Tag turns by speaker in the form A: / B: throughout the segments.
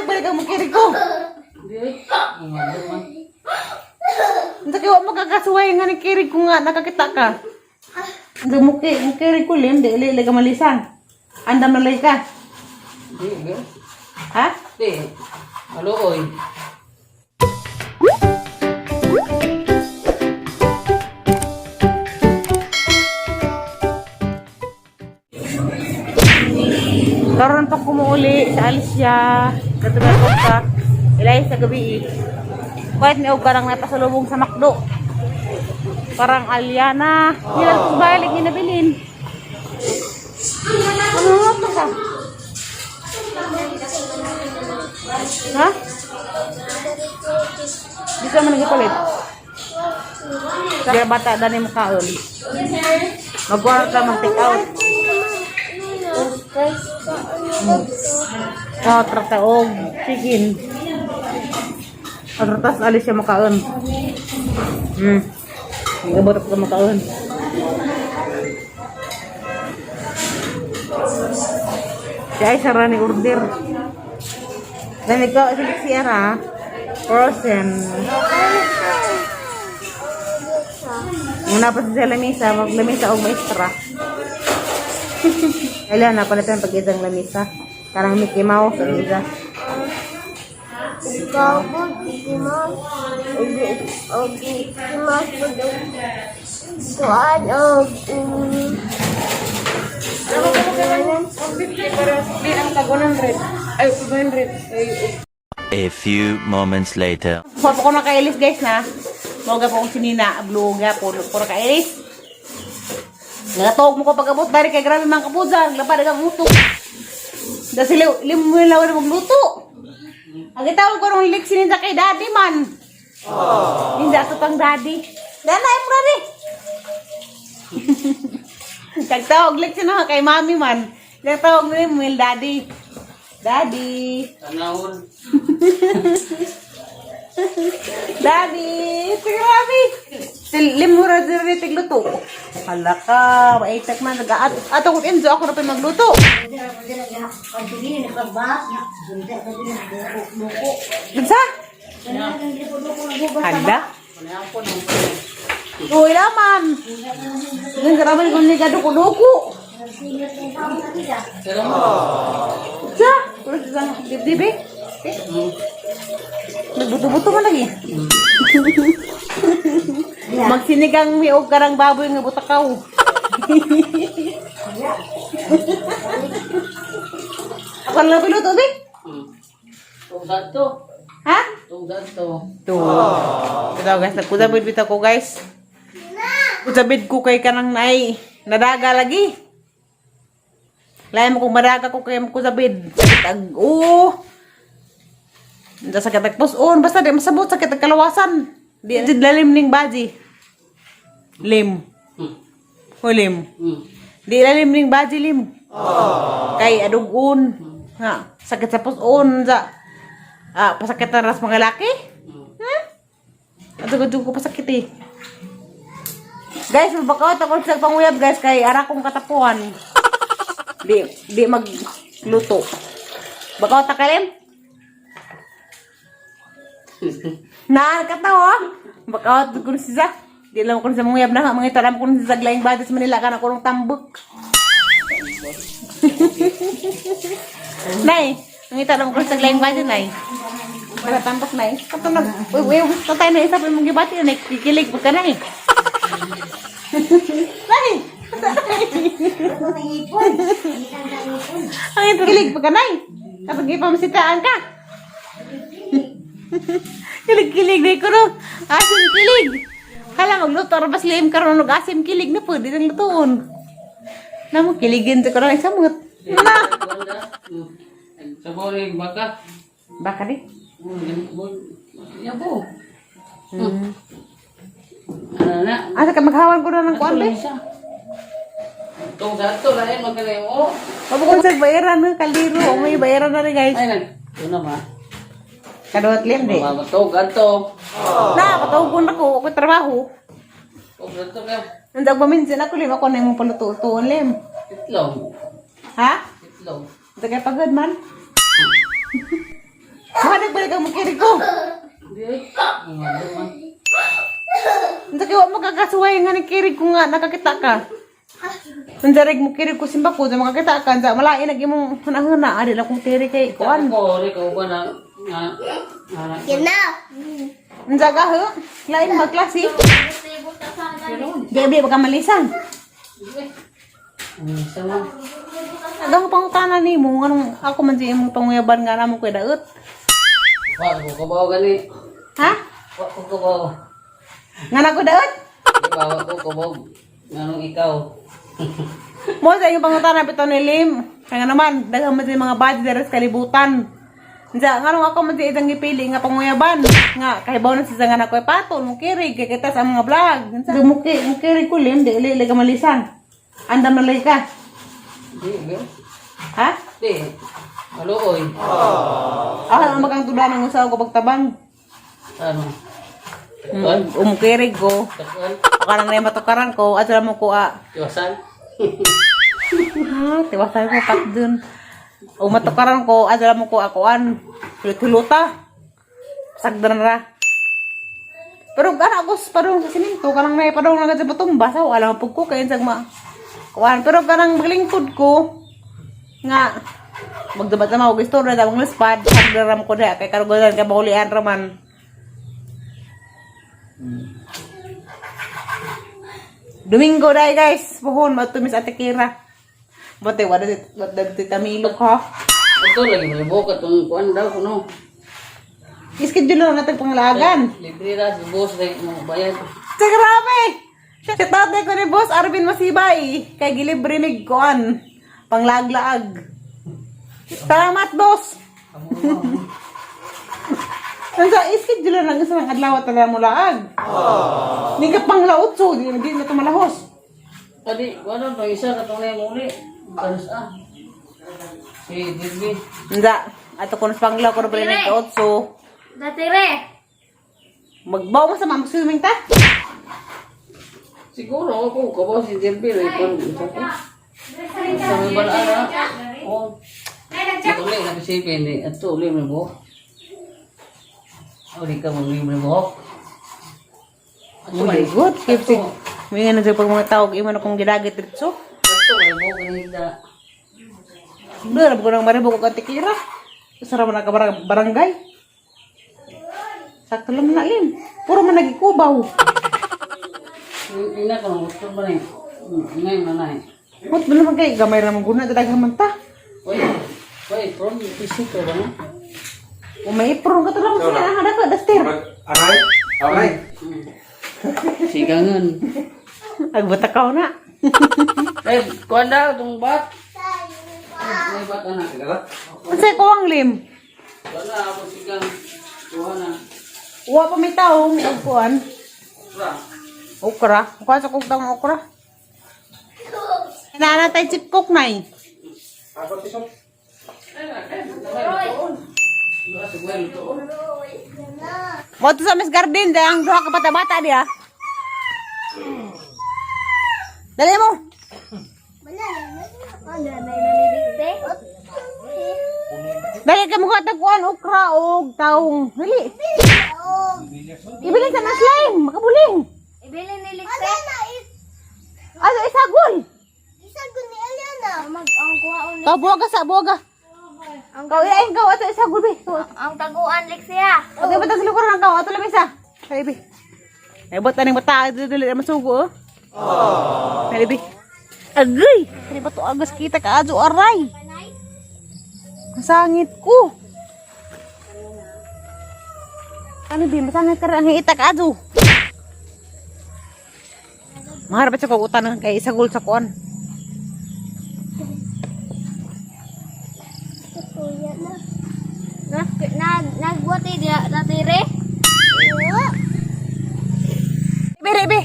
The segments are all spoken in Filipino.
A: balik ang mukiri ko.
B: Hindi. Ang mabot man.
A: Hindi kayo magkakasuway nga ni kiri ko nga, nakakita ka. Hindi mukiri ko, Lim, di ililay ka malisan. Andam na lay ka.
B: Hindi.
A: Ha?
B: Hindi. Maluoy.
A: Karon pa kumuuli sa Alicia. Katugal ko ka. Ilay sa gabi. Kahit ni og karang napasalubong sa McDo. Parang Aliana. Hilal ko balik ni nabilin. Ano nga pa ka? Ha? Di ka man nagipalit. Kaya bata dani mo kaon. Mag-work ka mag-take out. Oh, trataog. Chicken. Atratas alis siya makaon. Gabot ka makaon. Kaya isara ni order. Dan ikaw, silik siya ha. Frozen. Muna pa sa lamisa, maglamisa o maestra. Kailan na palitan pag isang lamisa. Karang Mickey Mouse sa isa.
C: Ikaw po, Mickey Mouse. Mickey Mouse po daw. Kuhaan o...
A: Ano ka mo kailangan? 150 para di ang tag 100. Ay, 200.
D: A few moments later.
A: Papa ko na kailis guys na. Moga po kong sinina. Abluga po. Puro kailis. Nagatawag mo ko pagkabot. Dari kay grabe mga kapuza. Lapad ang uto. Dahil limuwilaw na magluto. Ang itawag ko nung lik sininda kay daddy man. Hindi ato pang daddy. Dana yung daddy. Kagtawag lik sininda kay mami man. Kagtawag mo yung daddy. Daddy.
B: Tanahon.
A: Daddy. Sige mami. Limura diri tigluto. Hala ka. Maitak man. Ato kong enzo ako na pa magluto. Binsa? Handa? Uy laman. Ang karaman kong ligado ko duko.
B: Pero mo.
A: Sa? Terus isang dibdib eh. Nagbuto-buto man lagi. Magsinigang miog karang baboy nga butakaw. Ako na piluto, Bik?
B: Tugad to.
A: Ha?
B: Tugad to.
A: Ito. Ito guys, nagkudabid bita ko guys. Kudabid ko kay kanang naay. Nadaga lagi. Lain mo kung madaga ko kay kudabid. Sakit ag... Hindi sakit ag puson. Basta di masabot sakit ag kalawasan. Di lalim ning baji. Lim. O lim. Di lalim ning baji lim. Kay adugon. Ha, sakit sa puson. Pasakit na ras mga laki. Adugod ko pasakit eh. Guys, mabakaw ako sa panguyab guys. Kay ara kong katapuan. Di magluto. Bakaw takalim? Nakakatawa. Bakaw ko si Zach. Di lang ko sa manguyab na. Mga itaram ko sa Zaglayang Badas Manila. Kana ko ng tambok. Nay, ang itaram ko sa Zaglayang Badas, Nay. Para tambok, Nay. Kato nag... Uy, gusto tayo na isa pa mong gibati. Nay, kikilig po ka, Nay. Nay! Ang kilig pa ka, Nay. Kapag ipamasitaan ka. Kilig-kilig na ko no. Asim kilig. Hala magluto rabas liim karon og asim kilig na pud ditong lutuon. Namo kiligin to karon samot. Na.
B: Sabori baka.
A: Baka di.
B: Yabo. Ano na?
A: Asa ka maghawan ko na ng kuan be?
B: Tugad to lain magkalimo.
A: Mabukod sa bayaran ng kaldero. May bayaran na rin guys.
B: Ay nag. Ano ba?
A: Kadawat lim di.
B: Tugad to.
A: Na, patawag ko ako trabaho.
B: Tugad to ka.
A: Nandag maminsin ako lim. Ako na yung paluto-utuon lim.
B: Itlog.
A: Ha?
B: Itlog.
A: Ito kaya pagod man. balik ang mukirig ko.
B: Hindi ay. Ang ano man.
A: Hindi kayo magkakasuway nga ni kirig ko nga, nakakita ka. Nandiyarig mo kirig ko simba ko, makakita ka. Nandiya, malain nag imong hana-hana. Adi lang kong kirig kay kuan.
B: Ako, ikaw ba na...
C: Yan na.
A: Nandiya ka ho, lain magklase. Gabi, baka malisan.
B: Sama.
A: Agang pangutanan ni mo, anong ako man siya imong panguyaban nga naman ko daot.
B: Wak ko kabaw gani.
A: Ha?
B: Wak ko kabaw.
A: Nga na ko daot?
B: Bawa ko kabaw. Nganong ikaw.
A: Mo sa iyong pangutanan pito ni Lim. Kaya naman, daghang man siya mga body dari sa kalibutan. Nandiya, nga nung ako man siya itang ipili nga panguyaban. Nga, kahibaw na siya nga na ko patol, mukirig, kaya kita sa mga vlog. Mukirig ko Lim, di ili ka malisan. Andam na lay ka.
B: Di,
A: Ha?
B: di. Maluoy.
A: Ano magang tuda ng usaw ko pagtabang.
B: Ano? Takon?
A: Umukirig ko.
B: Takon?
A: Karang na yung matukaran ko, at sila mo ko
B: Iwasan?
A: ha, tiwasan ko pat dun. Matukaran ko, at sila mo ko akuan. Tuluta. Sagdan na. Pero gana ako parang sa siminto, karang na parang nagad sa batumba. So, alam mo ko, kaya sagma. Kuan, pero karang maglingkod ko, nga, magdabat na mga gusto na damang lispad, sagdaram ko na, kaya karugulan ka bahulian raman. Domingo dahil guys, puhon, matumis Ate Kira. Bate, wala tita Milok ha.
B: Ito lagi malibok atong kuan daw kuno.
A: Ischedule lang natin panglagan.
B: Libre ra si boss dahil mo bayad.
A: Sa grabe! Sa tatay ko ni Boss Arvin Masibay, kay gilibre mig kuan, panglaglaag. Salamat, boss! Nasa ischedule lang isang adlaw at mo laag. Hindi ka panglaot so, hindi na tumalahos.
B: Tadi, wala to isa katong na muli. Balas Si Dirby.
A: Nasa, ato kung panglaw ko na pala nagkaot so,
C: Datire.
A: magbaw mo sa mag-swimming ta?
B: Siguro ako kabaw si Dirby ray kon isa ko. Sa may balaan na. Oh. Ito ulit na pisipin ni ato ulit mo mo. Uli ka mag-libre mo.
A: Oh my God, keep it. May nga nagsipa mga tawag, iman akong ginagit dito.
B: Ato ulit mo kanina.
A: Doon, ko nang maribo ko Ate Kira. Sarap na ka barangay. Sakto lang na Lim. Puro man nagikubaw.
B: Ina ko nang gusto ba ni? Ngayon na na eh.
A: Mot ba naman kayo? Gamay naman guna, dadagang man ta.
B: Wait, from PC ko ba no?
A: O may ipron ka talaga sa hada ka, Duster.
E: Aray? Aray?
B: Sigangan.
A: Agbata na.
B: Eh, kuha na itong bat. May bat na.
A: Kasi ko ang Lim.
B: Kuha na ako sigang. Kuha na.
A: Uwa pa may taong agpuan.
B: Ra.
A: Okra. Kuha sa kugtang okra. Nanatay chip cook na eh.
E: Ako tisok.
A: Mo to sa Miss Garden, dahil ang duha ka bata-bata diya. Dali mo. Dali ka mukha tagkuhan, okra o taong. Dali. Ibilin sa maslime, makabuling.
C: Ibili ni Likte.
A: Ano, isagol.
C: Isagol ni Eliana. Ang kuhaon ni.
A: Kau buwaga sa buwaga. Kau iain kau ato isagol be.
C: Ang taguan Lixia.
A: Okay ba tag lukur ng kau ato lamisa. Dali be. Ay bot aning bata dili masugo. Oh. Dali be. Agay. Kani ba to agos kita ka ajo aray. Masangit ko. Ano be masangit ka ang itak ajo. Maharap sa ko utan kay isagol sa kuan.
C: Nagbuti dia natire.
A: Bere be.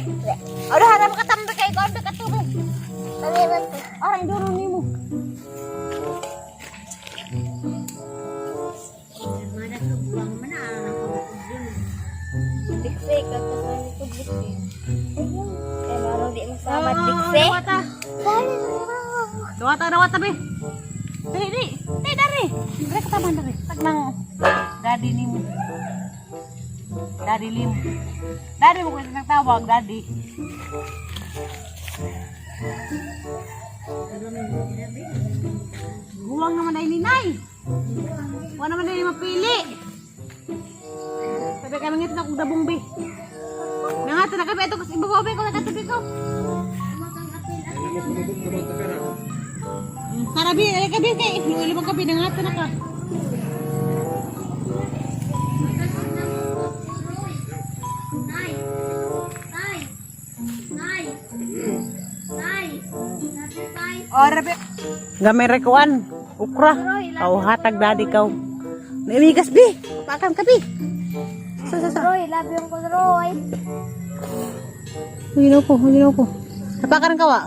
A: Udah harap katambe kay ko ambe katulog.
C: Kami ba?
A: Aray duro nimo.
C: Mana kebuang mana ako. Dikse ka sa ni ko dikse. Eh maro di masama dikse.
A: Dawata be. Dili. Dari. Dire ka taman dari. Tag nang Daddy ni mo. Daddy Lim. Daddy mo kasi nagtawag, Daddy. Guwang naman ay ninay. Huwag naman ay mapili. Sabi ka nangit na akong dabong bi. Nangata na kami ito kasi ibababi ko nakatabi ko. Karabi, ay kabi kay. Yung limang kabi, nangata na ka. Oh, rabi. Gamay rekuan. Ukra. Kau hatag Daddy kau. Namigas bi. Pakan ka bi.
C: Roy, love yung ko, Roy.
A: Huwag ko. Napakan ka wa.